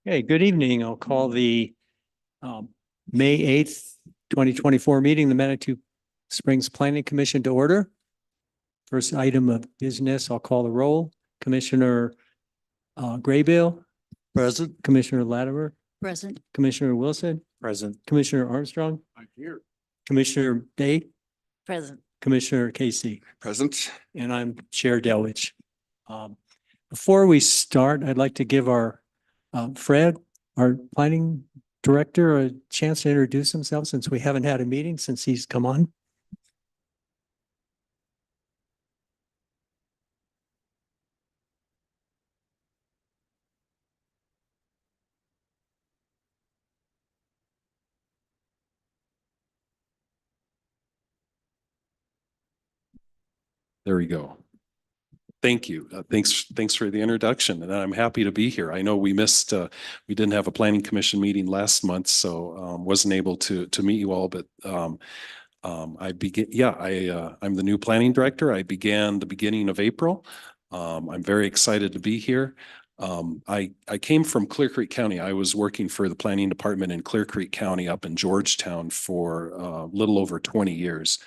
Hey, good evening. I'll call the um, May 8th, 2024 meeting, the Manitou Springs Planning Commission to order. First item of business, I'll call the roll. Commissioner Graybill, Present. Commissioner Latimer, Present. Commissioner Wilson, Present. Commissioner Armstrong, I'm here. Commissioner Day, Present. Commissioner Casey, Present. and I'm Chair Delwich. Before we start, I'd like to give our Fred, our planning director, a chance to introduce himself since we haven't had a meeting since he's come on. There we go. Thank you. Thanks for the introduction. And I'm happy to be here. I know we missed, we didn't have a planning commission meeting last month, so wasn't able to meet you all, but I'm the new planning director. I began the beginning of April. I'm very excited to be here. I came from Clear Creek County. I was working for the planning department in Clear Creek County up in Georgetown for a little over 20 years.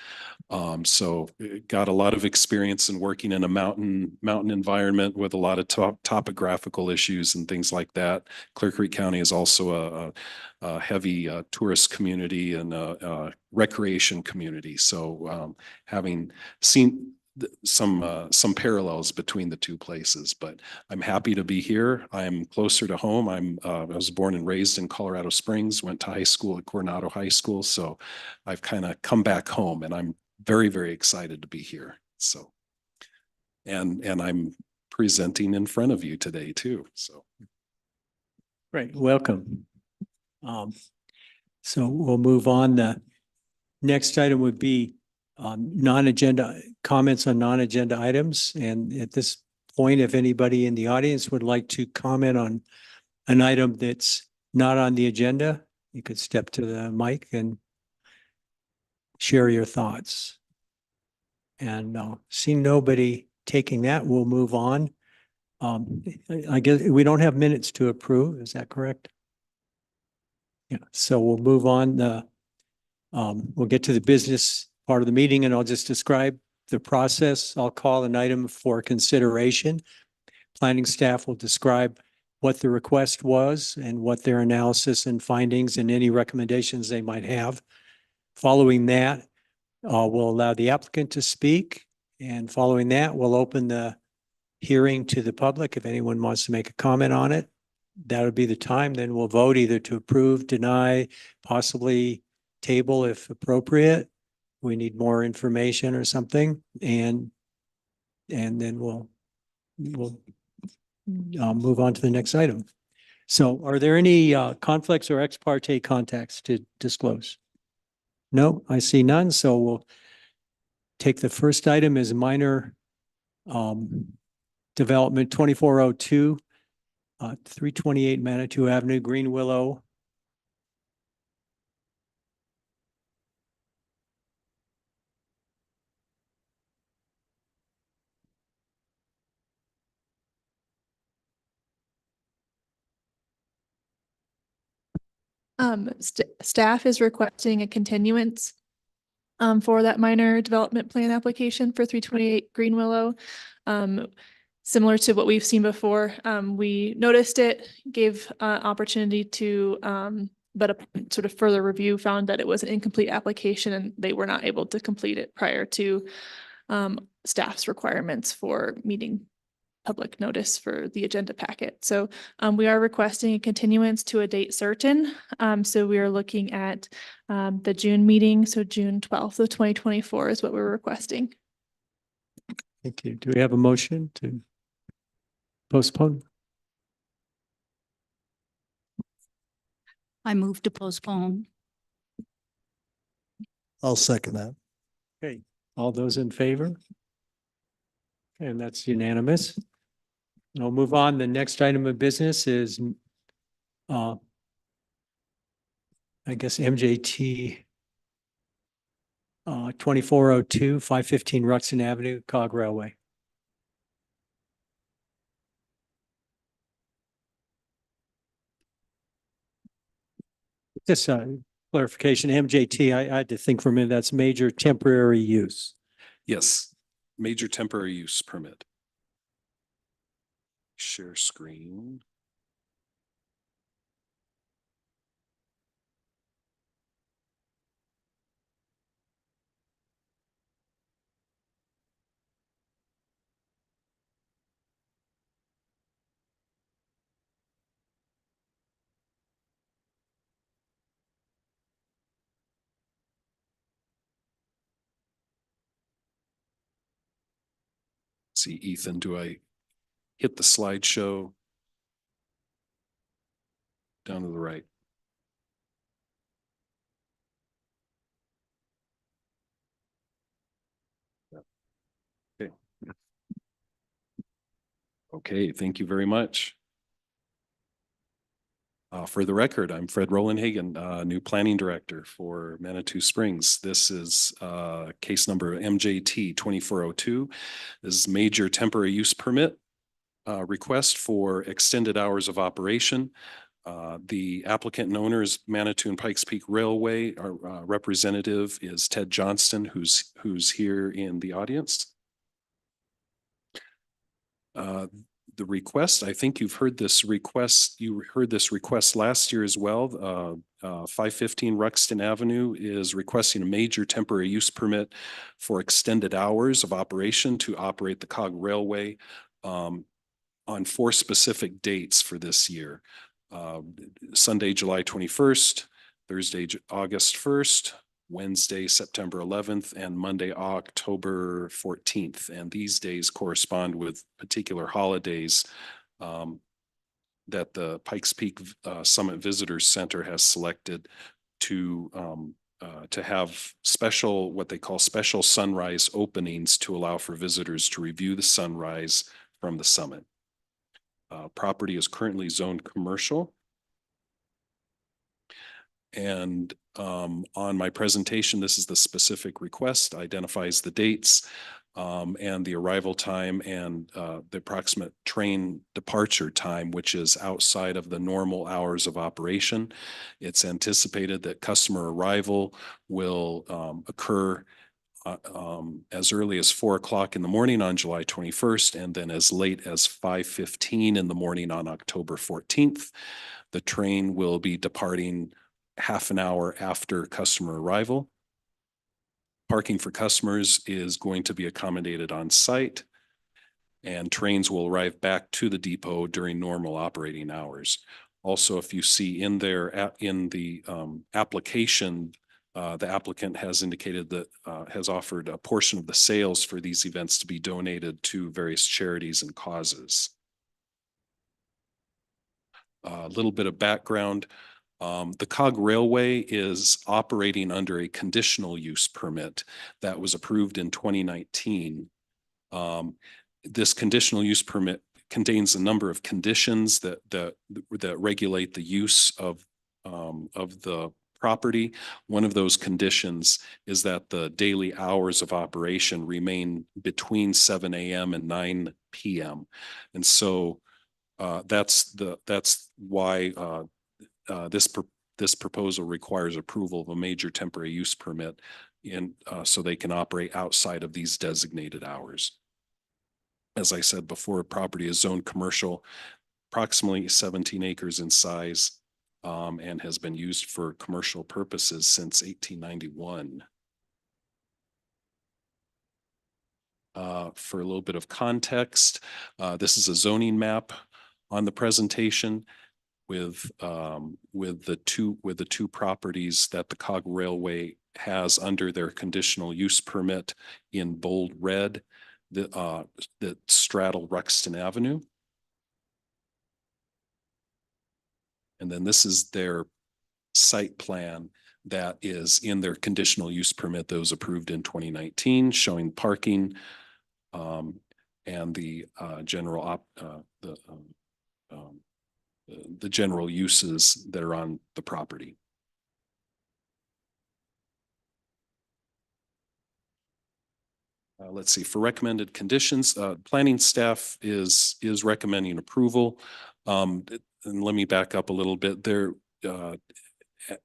So got a lot of experience in working in a mountain environment with a lot of topographical issues and things like that. Clear Creek County is also a heavy tourist community and recreation community. So having seen some parallels between the two places, but I'm happy to be here. I'm closer to home. I was born and raised in Colorado Springs, went to high school at Coronado High School. So I've kind of come back home, and I'm very, very excited to be here. So, and I'm presenting in front of you today too. So. Great, welcome. So we'll move on. The next item would be non-agenda comments on non-agenda items. And at this point, if anybody in the audience would like to comment on an item that's not on the agenda, you could step to the mic and share your thoughts. And seeing nobody taking that, we'll move on. I guess we don't have minutes to approve. Is that correct? Yeah, so we'll move on. We'll get to the business part of the meeting, and I'll just describe the process. I'll call an item for consideration. Planning staff will describe what the request was and what their analysis and findings and any recommendations they might have. Following that, we'll allow the applicant to speak, and following that, we'll open the hearing to the public. If anyone wants to make a comment on it, that would be the time. Then we'll vote either to approve, deny, possibly table if appropriate. We need more information or something, and then we'll move on to the next item. So are there any conflicts or ex parte contacts to disclose? No, I see none. So we'll take the first item as minor development 2402, 328 Manitou Avenue, Green Willow. Staff is requesting a continuance for that minor development plan application for 328 Green Willow. Similar to what we've seen before, we noticed it, gave opportunity to, but a sort of further review found that it was an incomplete application and they were not able to complete it prior to staff's requirements for meeting public notice for the agenda packet. So we are requesting a continuance to a date certain. So we are looking at the June meeting. So June 12th of 2024 is what we're requesting. Thank you. Do we have a motion to postpone? I move to postpone. I'll second that. Okay, all those in favor? And that's unanimous. I'll move on. The next item of business is I guess MJT 2402, 515 Ruxton Avenue, Cog Railway. Just clarification, MJT, I had to think for a minute, that's major temporary use. Yes, major temporary use permit. Share screen. See, Ethan, do I hit the slideshow? Down to the right. Okay. Okay, thank you very much. For the record, I'm Fred Rolandhagen, new planning director for Manitou Springs. This is case number MJT 2402. This is major temporary use permit request for extended hours of operation. The applicant and owner is Manitou and Pikes Peak Railway. Our representative is Ted Johnston, who's here in the audience. The request, I think you've heard this request, you heard this request last year as well. 515 Ruxton Avenue is requesting a major temporary use permit for extended hours of operation to operate the cog railway on 4 specific dates for this year. Sunday, July 21st, Thursday, August 1st, Wednesday, September 11th, and Monday, October 14th. And these days correspond with particular holidays that the Pikes Peak Summit Visitors Center has selected to have special, what they call special sunrise openings to allow for visitors to review the sunrise from the summit. Property is currently zoned commercial. And on my presentation, this is the specific request, identifies the dates and the arrival time and the approximate train departure time, which is outside of the normal hours of operation. It's anticipated that customer arrival will occur as early as 4 o'clock in the morning on July 21st, and then as late as 5:15 in the morning on October 14th. The train will be departing half an hour after customer arrival. Parking for customers is going to be accommodated on site, and trains will arrive back to the depot during normal operating hours. Also, if you see in there in the application, the applicant has indicated that has offered a portion of the sales for these events to be donated to various charities and causes. A little bit of background. The cog railway is operating under a conditional use permit that was approved in 2019. This conditional use permit contains a number of conditions that regulate the use of the property. One of those conditions is that the daily hours of operation remain between 7 a.m. and 9 p.m. And so that's why this proposal requires approval of a major temporary use permit so they can operate outside of these designated hours. As I said before, property is zoned commercial, approximately 17 acres in size, and has been used for commercial purposes since 1891. For a little bit of context, this is a zoning map on the presentation with the two properties that the cog railway has under their conditional use permit in bold red that straddle Ruxton Avenue. And then this is their site plan that is in their conditional use permit that was approved in 2019, showing parking and the general uses that are on the property. Let's see, for recommended conditions, planning staff is recommending approval. And let me back up a little bit there.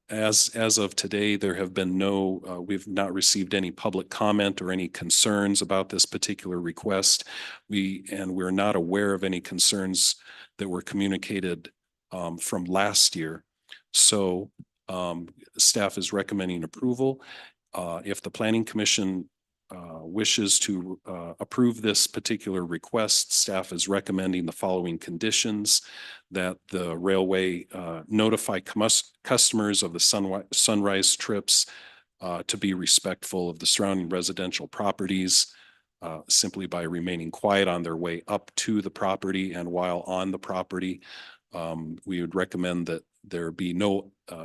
as of today, there have been no, we've not received any public comment or any concerns about this particular request. We're not aware of any concerns that were communicated from last year. So staff is recommending approval. If the Planning Commission wishes to approve this particular request, staff is recommending the following conditions: that the railway notify customers of the sunrise trips to be respectful of the surrounding residential properties, simply by remaining quiet on their way up to the property and while on the property. We would recommend that there be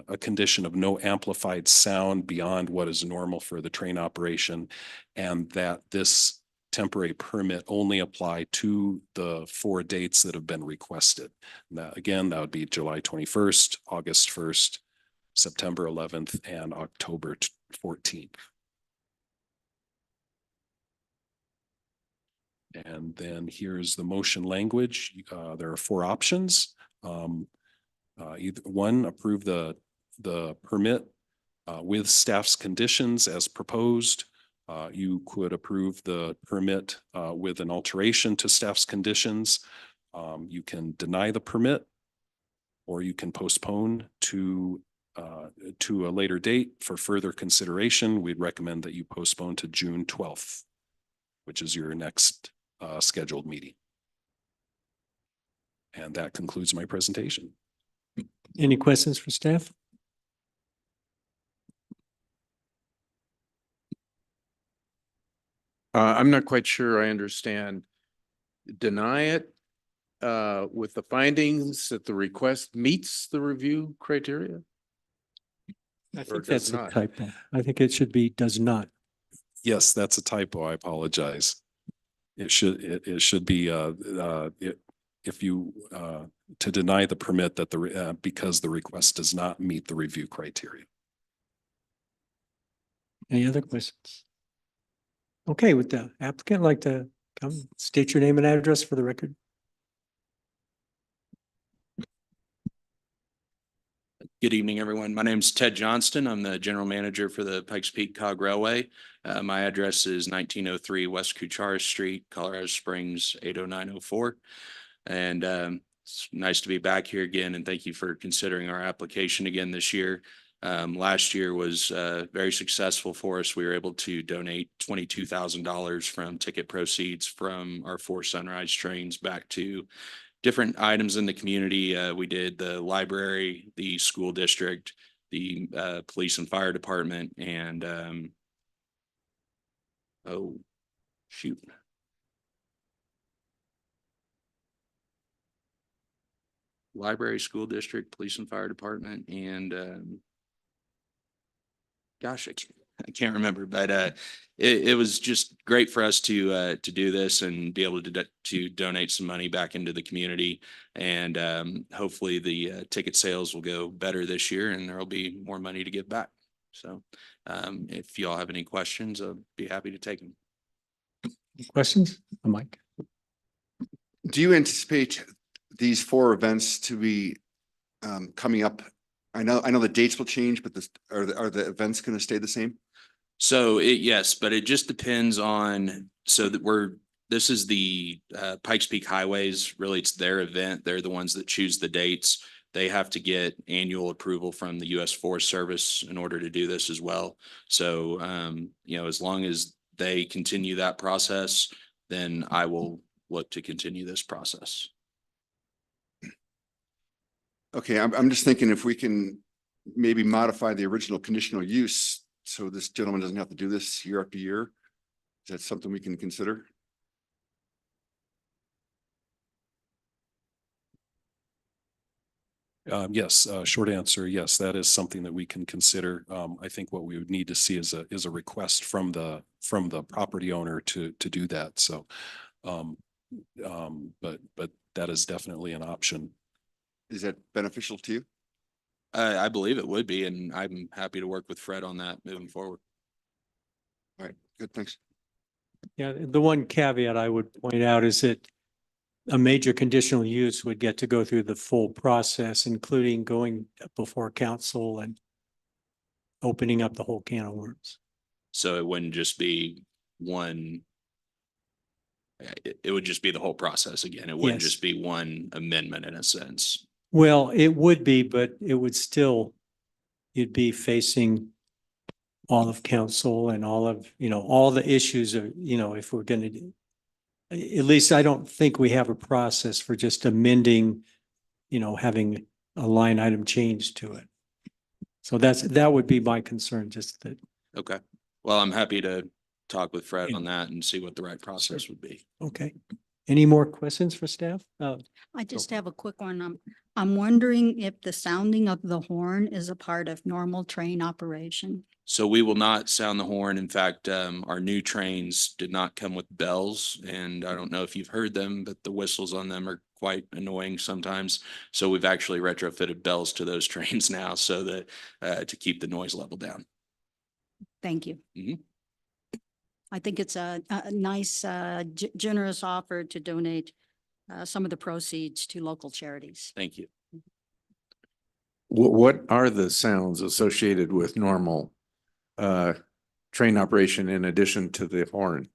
a condition of no amplified sound beyond what is normal for the train operation, and that this temporary permit only apply to the 4 dates that have been requested. Now, again, that would be July 21st, August 1st, September 11th, and October 14th. And then here's the motion language. There are 4 options. Either one, approve the permit with staff's conditions as proposed. You could approve the permit with an alteration to staff's conditions. You can deny the permit, or you can postpone to a later date for further consideration. We'd recommend that you postpone to June 12th, which is your next scheduled meeting. And that concludes my presentation. Any questions for staff? I'm not quite sure I understand. Deny it with the findings that the request meets the review criteria? I Or think does that's a not. typo. I think it should be does not. Yes, that's a typo. I apologize. It should be if you to deny the permit that because the request does not meet the review criteria. Any other questions? Okay, would the applicant like to come state your name and address for the record? Good evening, everyone. My name is Ted Johnston. I'm the general manager for the Pikes Peak Cog Railway. My address is 1903 West Kuchara Street, Colorado Springs, 80904. And it's nice to be back here again, and thank you for considering our application again this year. Last year was very successful for us. We were able to donate $22,000 from ticket proceeds from our 4 sunrise trains back to different items in the community. We did the library, the school district, the police and fire department, and oh, shoot. Library, school district, police and fire department, and gosh, I can't remember, but it was just great for us to do this and be able to donate some money back into the community. And hopefully the ticket sales will go better this year, and there will be more money to give back. So if you all have any questions, I'll be happy to take them. Questions? Mike? Do you anticipate these 4 events to be coming up? I know the dates will change, but are the events going to stay the same? So yes, but it just depends on, so that this is the Pikes Peak Highways. Really, it's their event. They're the ones that choose the dates. They have to get annual approval from the U.S. Forest Service in order to do this as well. So, as long as they continue that process, then I will look to continue this process. Okay, I'm just thinking if we can maybe modify the original conditional use so this gentleman doesn't have to do this year after year. Is that something we can consider? Yes, short answer, yes, that is something that we can consider. I think what we would need to see is a request from the property owner to do that. So, but that is definitely an option. Is that beneficial to you? I believe it would be, and I'm happy to work with Fred on that moving forward. All right, good, thanks. Yeah, the one caveat I would point out is that a major conditional use would get to go through the full process, including going before council and opening up the whole can of worms. So it wouldn't just be one. It would just be the whole process again. It wouldn't Yes. just be one amendment in a sense. Well, it would be, but it would still, you'd be facing all of council and all of, all the issues of, if we're going to, at least I don't think we have a process for just amending, having a line item change to it. So that would be my concern, just that. Okay. Well, I'm happy to talk with Fred Yeah. on that and see what the right process would be. Okay. Any more questions for staff? I just have a quick one. I'm wondering if the sounding of the horn is a part of normal train operation. So we will not sound the horn. In fact, our new trains did not come with bells, and I don't know if you've heard them, but the whistles on them are quite annoying sometimes. So we've actually retrofitted bells to those trains now so that to keep the noise level down. Thank you. Mhm. I think it's a nice, generous offer to donate some of the proceeds to local charities. Thank you. What are the sounds associated with normal train operation in addition to the horn?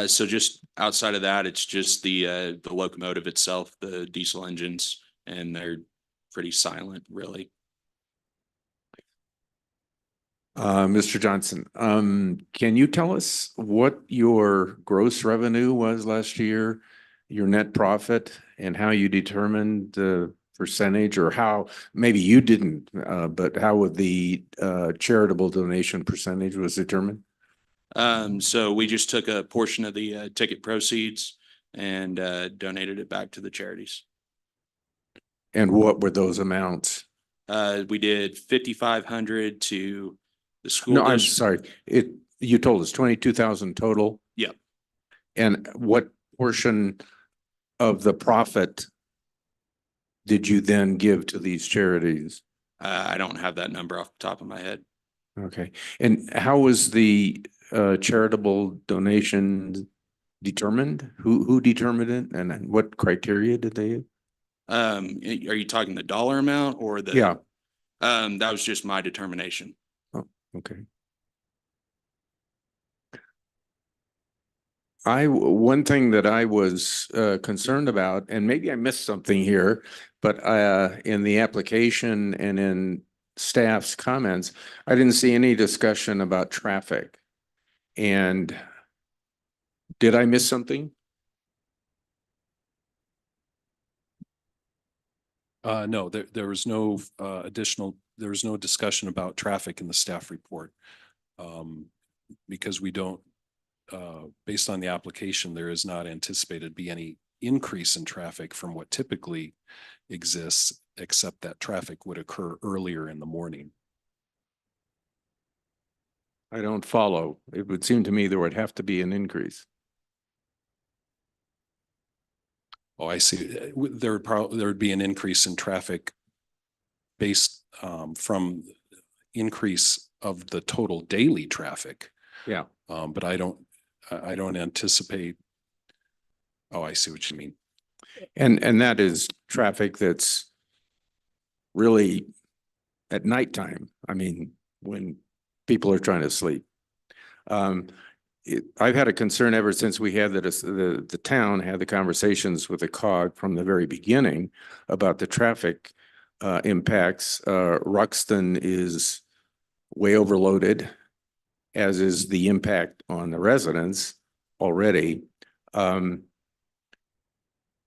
So just outside of that, it's just the locomotive itself, the diesel engines, and they're pretty silent, really. Mr. Johnson, can you tell us what your gross revenue was last year, your net profit, and how you determined the percentage, or how, maybe you didn't, but how would the charitable donation percentage was determined? So we just took a portion of the ticket proceeds and donated it back to the charities. And what were those amounts? We did 5,500 to the school. No, I'm district. sorry. You told us 22,000 total? Yep. And what portion of the profit did you then give to these charities? I don't have that number off the top of my head. Okay. And how was the charitable donation determined? Who determined it, and what criteria did they use? Are you talking the dollar amount or the? Yeah. That was just my determination. Okay. One thing that I was concerned about, and maybe I missed something here, but in the application and in staff's comments, I didn't see any discussion about traffic. And did I miss something? No, there was no there was no discussion about traffic in the staff report. Because we don't, based on the application, there is not anticipated to be any increase in traffic from what typically exists, except that traffic would occur earlier in the morning. I don't follow. It would seem to me there would have to be an increase. Oh, I see. There would be an increase in traffic based from increase of the total daily traffic. Yeah. But I don't anticipate. Oh, I see what you mean. And that is traffic that's really at nighttime. I mean, when people are trying to sleep. I've had a concern ever since we had the town had the conversations with the COG from the very beginning about the traffic impacts. Ruxton is way overloaded, as is the impact on the residents already. Can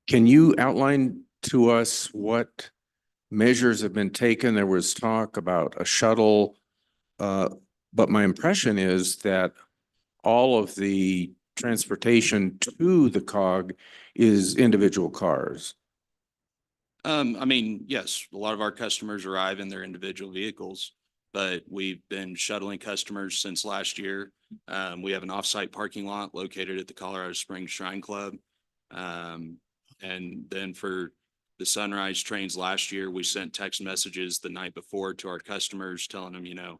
you outline to us what measures have been taken? There was talk about a shuttle, but my impression is that all of the transportation to the COG is individual cars. I mean, yes, a lot of our customers arrive in their individual vehicles, but we've been shuttling customers since last year. We have an off-site parking lot located at the Colorado Springs Shrine Club. And then for the sunrise trains last year, we sent text messages the night before to our customers telling them,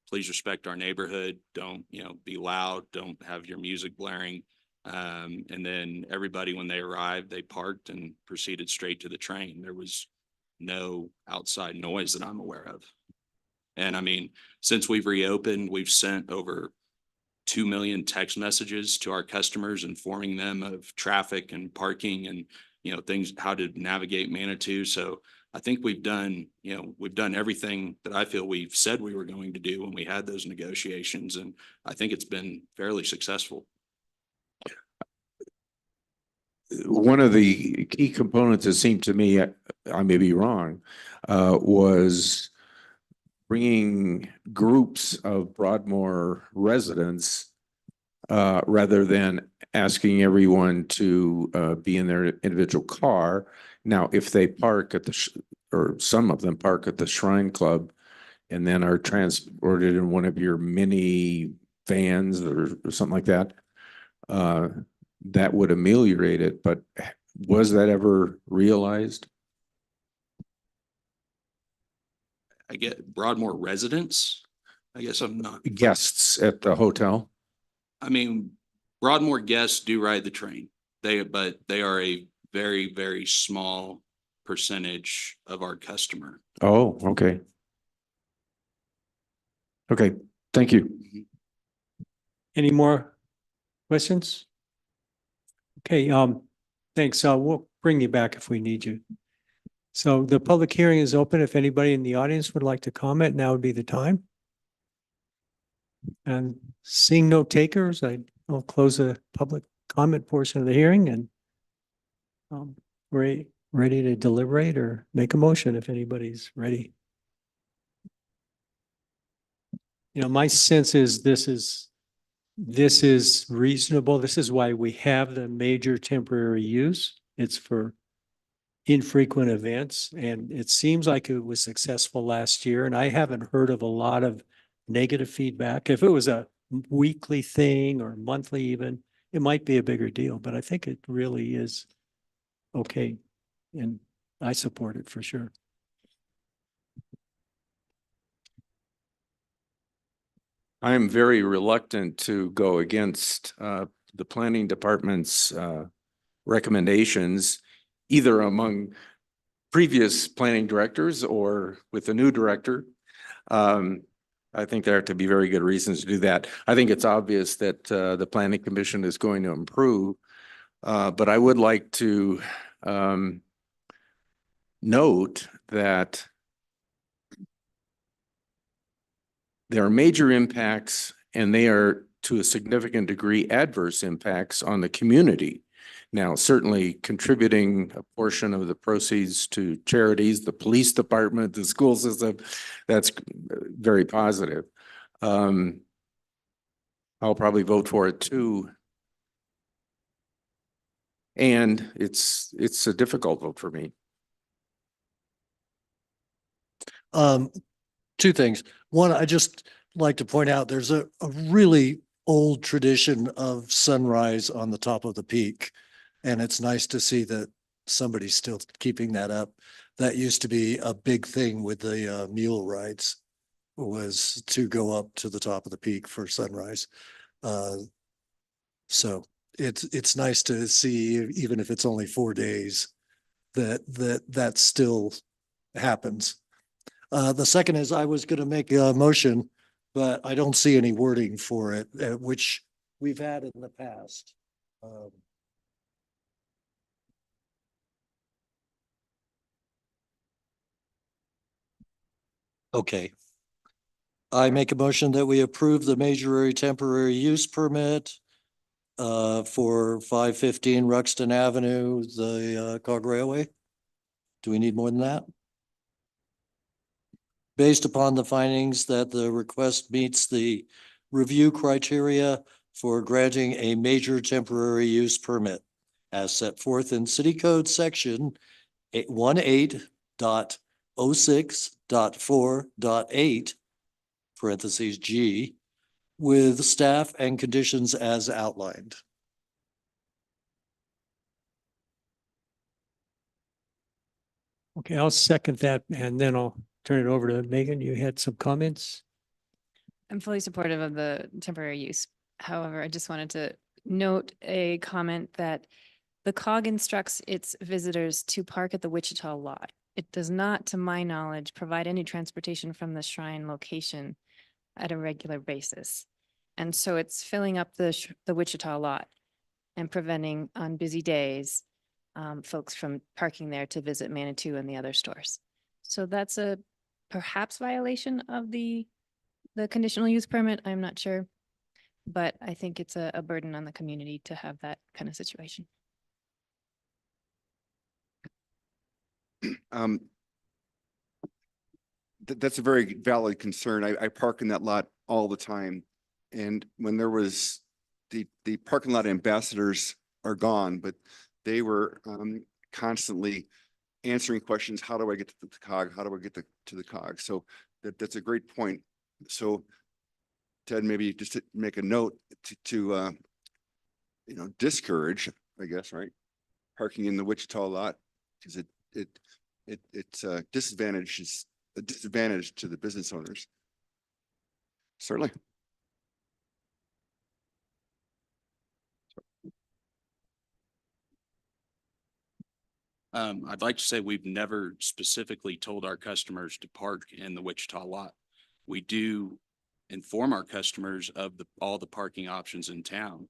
please respect our neighborhood. Don't, be loud. Don't have your music blaring. And then everybody, when they arrived, they parked and proceeded straight to the train. There was no outside noise that I'm aware of. And I mean, since we've reopened, we've sent over 2 million text messages to our customers, informing them of traffic and parking and, things, how to navigate Manitou. So I think we've done everything that I feel we've said we were going to do when we had those negotiations. And I think it's been fairly successful. One of the key components, it seemed to me, I may be wrong, was bringing groups of Broadmoor residents rather than asking everyone to be in their individual car. Now, if they park at or some of them park at the Shrine Club and then are transported in one of your mini vans or something like that, that would ameliorate it. But was that ever realized? I get Broadmoor residents. I guess I'm not. Guests at the hotel? I mean, Broadmoor guests do ride the train. But they are a very, very small percentage of our customer. Oh, okay. Okay, thank you. Any more questions? Okay, thanks. We'll bring you back if we need you. So the public hearing is open. If anybody in the audience would like to comment, now would be the time. And seeing no takers, I'll close the public comment portion of the hearing and we're ready to deliberate or make a motion if anybody's ready. My sense is this is reasonable. This is why we have the major temporary use. It's for infrequent events, and it seems like it was successful last year. And I haven't heard of a lot of negative feedback. If it was a weekly thing or monthly even, it might be a bigger deal, but I think it really is okay. And I support it for sure. I'm very reluctant to go against the planning department's recommendations, either among previous planning directors or with the new director. I think there have to be very good reasons to do that. I think it's obvious that the planning commission is going to improve, but I would like to note that there are major impacts, and they are to a significant degree adverse impacts on the community. Now, certainly contributing a portion of the proceeds to charities, the police department, the school system, that's very positive. I'll probably vote for it too. And it's a difficult vote for me. Two things. One, I just like to point out there's a really old tradition of sunrise on the top of the peak. And it's nice to see that somebody's still keeping that up. That used to be a big thing with the mule rides, was to go up to the top of the peak for sunrise. So it's nice to see, even if it's only 4 days, that still happens. The second is I was going to make a motion, but I don't see any wording for it, which we've had in the past. Okay. I make a motion that we approve the major temporary use permit for 515 Ruxton Avenue, the Cog Railway. Do we need more than that? Based upon the findings that the request meets the review criteria for granting a major temporary use permit as set forth in City Code section 18.06.4.8 parentheses G, with staff and conditions as outlined. Okay, I'll second that and then I'll turn it over to Megan. You had some comments? I'm fully supportive of the temporary use. However, I just wanted to note a comment that the COG instructs its visitors to park at the Wichita lot. it does not, to my knowledge, provide any transportation from the shrine location at a regular basis. And so it's filling up the Wichita lot and preventing on busy days folks from parking there to visit Manitou and the other stores. So that's a perhaps violation of the conditional use permit. I'm not sure. But I think it's a burden on the community to have that kind of situation. That's a very valid concern. I park in that lot all the time. And when there was the parking lot ambassadors are gone, but they were constantly answering questions. How do I get to the COG? How do I get to the COG? So that's a great point. So Ted, maybe just to make a note to discourage, I guess, right? Parking in the Wichita lot, because it's a disadvantage to the business owners. Certainly. I'd like to say we've never specifically told our customers to park in the Wichita lot. We do inform our customers of all the parking options in town.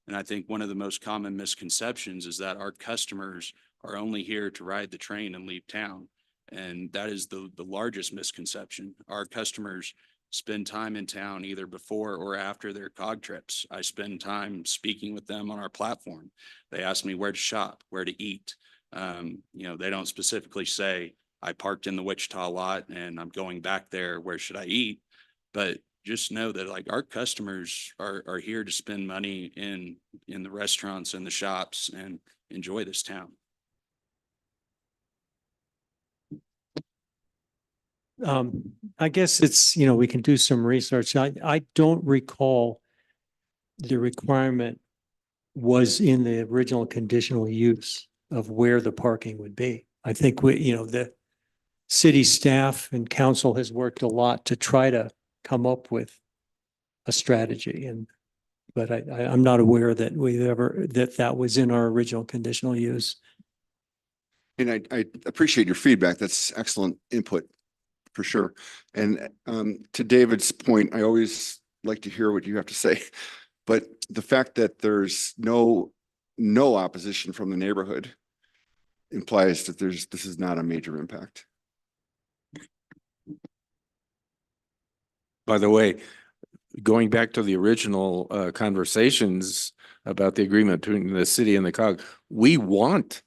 And I think one of the most common misconceptions is that our customers are only here to ride the train and leave town. And that is the largest misconception. Our customers spend time in town either before or after their COG trips. I spend time speaking with them on our platform. They ask me where to shop, where to eat. They don't specifically say, I parked in the Wichita lot and I'm going back there. Where should I eat? But just know that like our customers are here to spend money in the restaurants and the shops and enjoy this town. I guess it's, we can do some research. I don't recall the requirement was in the original conditional use of where the parking would be. I think the city staff and council has worked a lot to try to come up with a strategy, but I'm not aware that that was in our original conditional use. And I appreciate your feedback. That's excellent input for sure. And to David's point, I always like to hear what you have to say, but the fact that there's no opposition from the neighborhood implies that this is not a major impact. By the way, going back to the original conversations about the agreement between the city and the COG, we want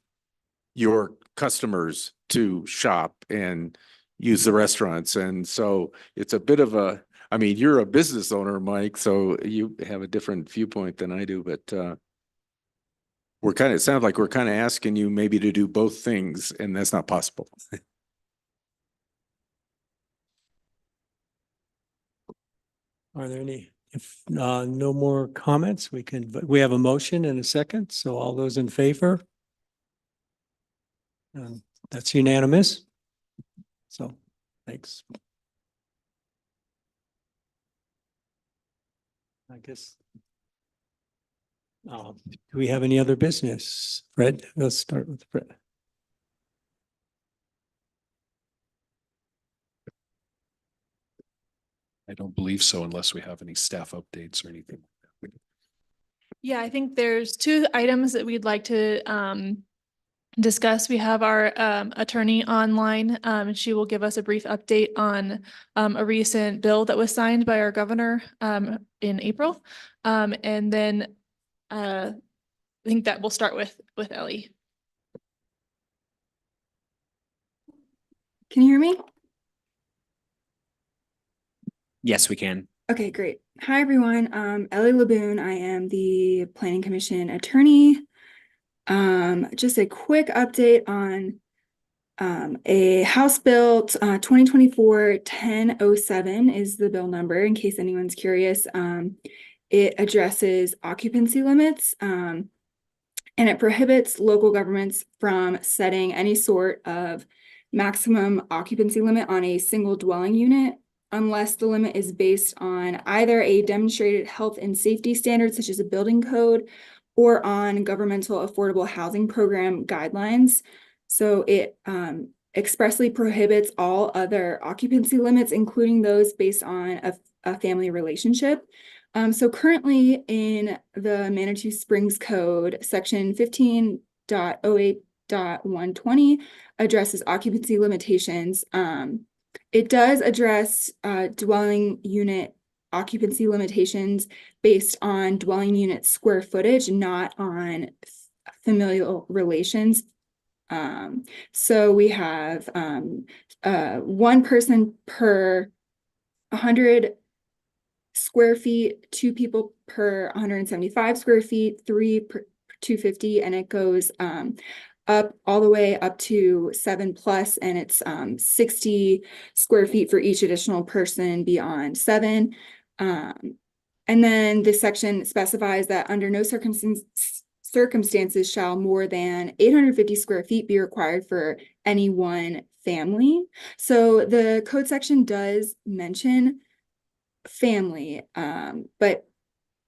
your customers to shop and use the restaurants. And so it's a bit of you're a business owner, Mike, so you have a different viewpoint than I do, but it sounds like we're kind of asking you maybe to do both things, and that's not possible. Are there any, if no more comments, we have a motion and a second. So all those in favor? That's unanimous. So thanks. I guess. Do we have any other business? Fred, let's start with Fred. I don't believe so unless we have any staff updates or anything. Yeah, I think there's two items that we'd like to discuss. We have our attorney online, and she will give us a brief update on a recent bill that was signed by our governor in April. And then I think that we'll start with Ellie. Can you hear me? Yes, we can. Okay, great. Hi, everyone. Ellie Laboon. I am the Planning Commission attorney. Just a quick update on a House Bill 2024-1007 is the bill number, in case anyone's curious. It addresses occupancy limits, and it prohibits local governments from setting any sort of maximum occupancy limit on a single dwelling unit unless the limit is based on either a demonstrated health and safety standard, such as a building code, or on governmental affordable housing program guidelines. So it expressly prohibits all other occupancy limits, including those based on a family relationship. So currently in the Manitou Springs Code, section 15.08.120 addresses occupancy limitations. It does address dwelling unit occupancy limitations based on dwelling unit square footage, not on familial relations. So we have one person per 100 square feet, 2 people per 175 square feet, 3 per 250, and it goes up all the way up to 7+, and it's 60 square feet for each additional person beyond 7. And then this section specifies that under no circumstances shall more than 850 square feet be required for any one family. So the code section does mention family, but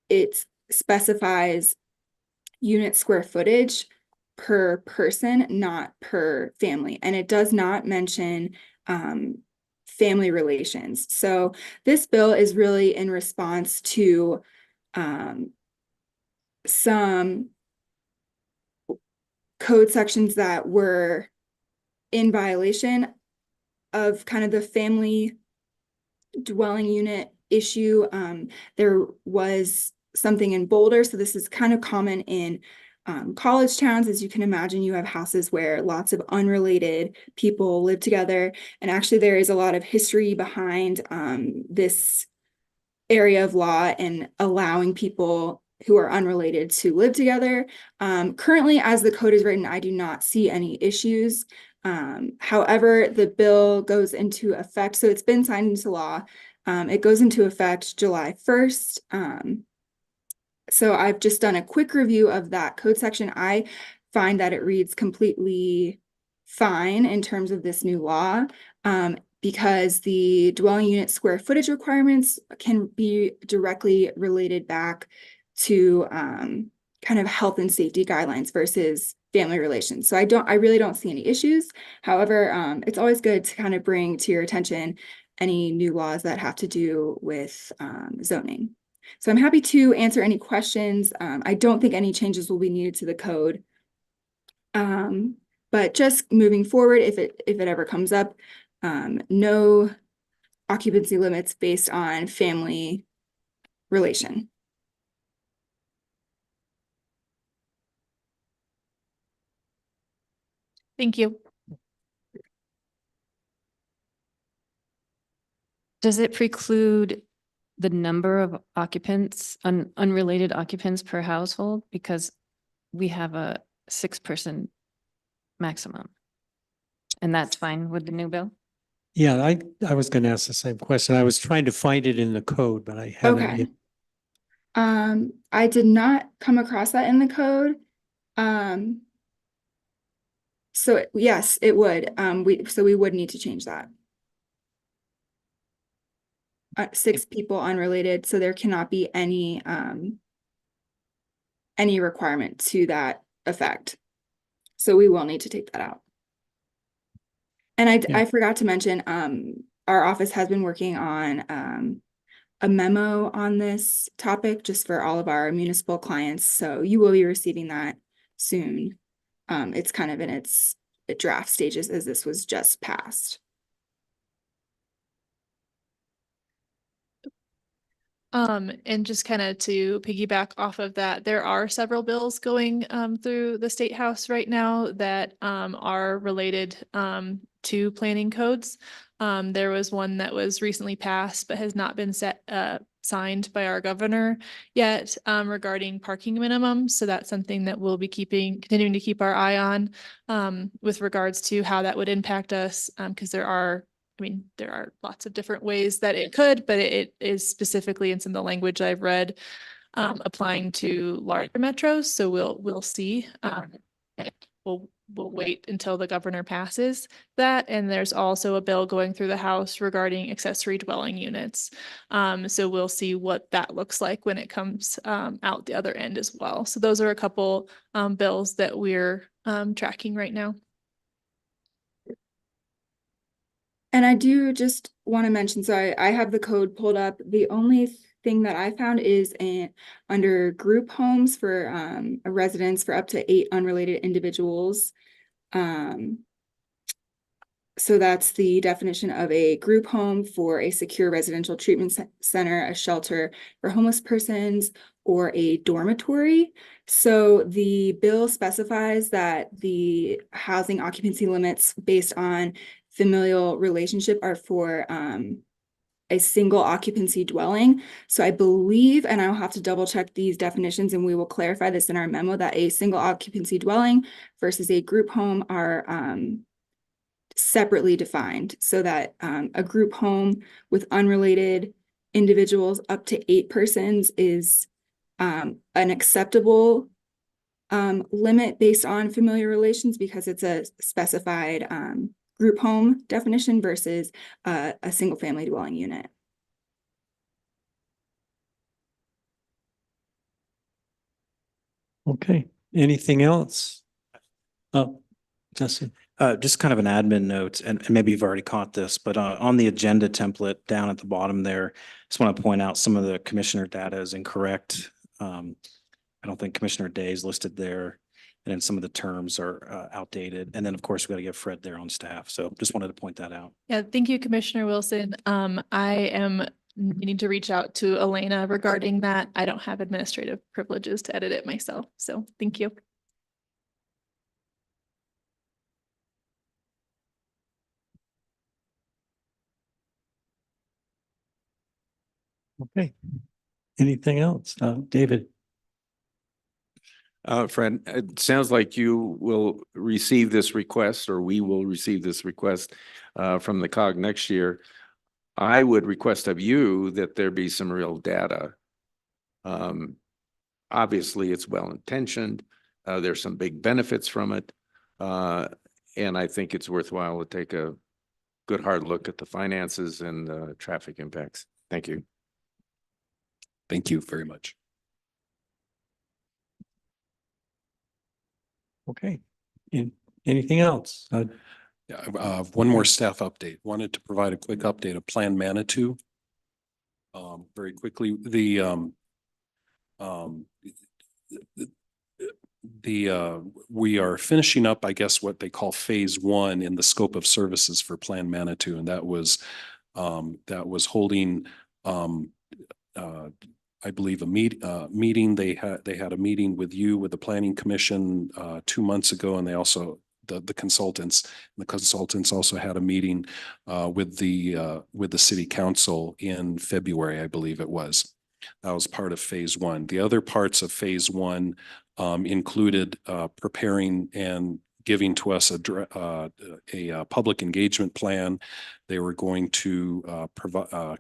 it specifies unit square footage per person, not per family. And it does not mention family relations. So this bill is really in response to some code sections that were in violation of kind of the family dwelling unit issue. There was something in Boulder, so this is kind of common in college towns. As you can imagine, you have houses where lots of unrelated people live together, and actually there is a lot of history behind this area of law and allowing people who are unrelated to live together. Currently, as the code is written, I do not see any issues. However, the bill goes into effect, so it's been signed into law. It goes into effect July 1st. So I've just done a quick review of that code section. I find that it reads completely fine in terms of this new law, because the dwelling unit square footage requirements can be directly related back to kind of health and safety guidelines versus family relations. So I really don't see any issues. However, it's always good to kind of bring to your attention any new laws that have to do with zoning. So I'm happy to answer any questions. I don't think any changes will be needed to the code. But just moving forward, if it ever comes up, no occupancy limits based on family relation. Thank you. Does it preclude the number of occupants, unrelated occupants per household? Because we have a 6-person maximum. And that's fine with the new bill? Yeah, I was going to ask the same question. I was trying to find it in the code, but I haven't Okay. yet. I did not come across that in the code. So yes, it would. We would need to change that. 6 people unrelated, so there cannot be any requirement to that effect. So we will need to take that out. And I forgot to mention, our office has been working on a memo on this topic just for all of our municipal clients. So you will be receiving that soon. It's kind of in its draft stages as this was just passed. And just kind of to piggyback off of that, there are several bills going through the State House right now that are related to planning codes. There was one that was recently passed but has not been signed by our governor yet regarding parking minimums. So that's something that we'll be continuing to keep our eye on with regards to how that would impact us, because there are lots of different ways that it could, but it is specifically in some of the language I've read applying to larger metros. So we'll see. We'll wait until the governor passes that. And there's also a bill going through the House regarding accessory dwelling units. So we'll see what that looks like when it comes out the other end as well. So those are a couple bills that we're tracking right now. And I do just want to mention, so I have the code pulled up. The only thing that I found is under group homes for a residence for up to 8 unrelated individuals. So that's the definition of a group home for a secure residential treatment center, a shelter for homeless persons, or a dormitory. So the bill specifies that the housing occupancy limits based on familial relationship are for a single occupancy dwelling. So I believe, and I'll have to double check these definitions and we will clarify this in our memo, that a single occupancy dwelling versus a group home are separately defined, so that a group home with unrelated individuals up to 8 persons is an acceptable limit based on familiar relations because it's a specified group home definition versus a single family dwelling unit. Okay, anything else? Oh, Justin. Just kind of an admin note, and maybe you've already caught this, but on the agenda template down at the bottom there, just want to point out some of the commissioner data is incorrect. I don't think Commissioner Day is listed there. And then some of the terms are outdated. And then, of course, we got to get Fred there on staff. So just wanted to point that out. Yeah, thank you, Commissioner Wilson. I am needing to reach out to Elena regarding that. I don't have administrative privileges to edit it myself. So thank you. Okay. Anything else? David? Fred, it sounds like you will receive this request, or we will receive this request from the COG next year. I would request of you that there be some real data. Obviously, it's well-intentioned. There's some big benefits from it. And I think it's worthwhile to take a good hard look at the finances and the traffic impacts. Thank you. Thank you very much. Okay. Anything else? Yeah, one more staff update. Wanted to provide a quick update of Plan Manitou. Very quickly, we are finishing up, I guess, what they call phase 1 in the scope of services for Plan Manitou, and that was holding I believe a meeting. They had a meeting with the Planning Commission 2 months ago, and they also the consultants also had a meeting with the City Council in February, I believe it was. That was part of phase 1. The other parts of phase 1 included preparing and giving to us a public engagement plan. They were going to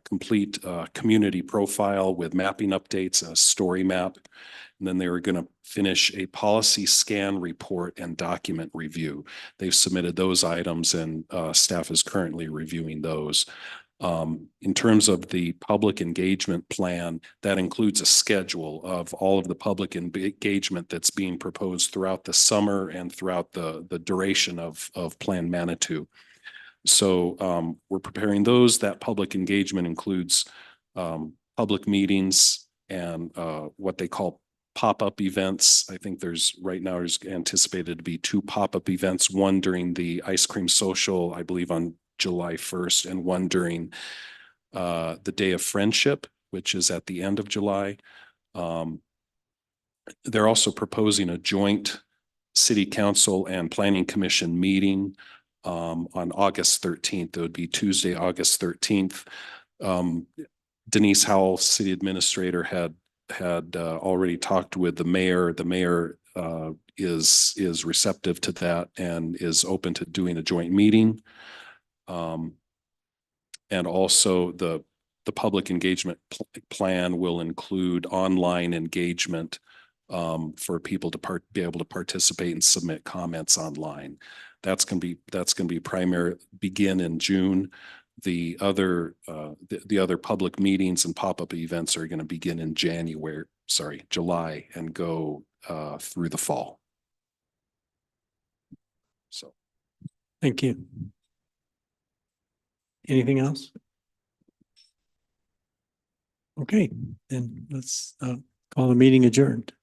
complete a community profile with mapping updates, a story map, and then they were going to finish a policy scan report and document review. They've submitted those items, and staff is currently reviewing those. In terms of the public engagement plan, that includes a schedule of all of the public engagement that's being proposed throughout the summer and throughout the duration of Plan Manitou. So we're preparing those. That public engagement includes public meetings and what they call pop-up events. I think there's anticipated to be 2 pop-up events, one during the ice cream social, I believe on July 1st, and one during the Day of Friendship, which is at the end of July. They're also proposing a joint City Council and Planning Commission meeting on August 13th. It would be Tuesday, August 13th. Denise Howell, City Administrator, had already talked with the mayor. The mayor is receptive to that and is open to doing a joint meeting. And also the public engagement plan will include online engagement for people to be able to participate and submit comments online. That's going to be begin in June. The other public meetings and pop-up events are going to begin in July, and go through the fall. So, Thank you. Anything else? Okay, then let's call the meeting adjourned.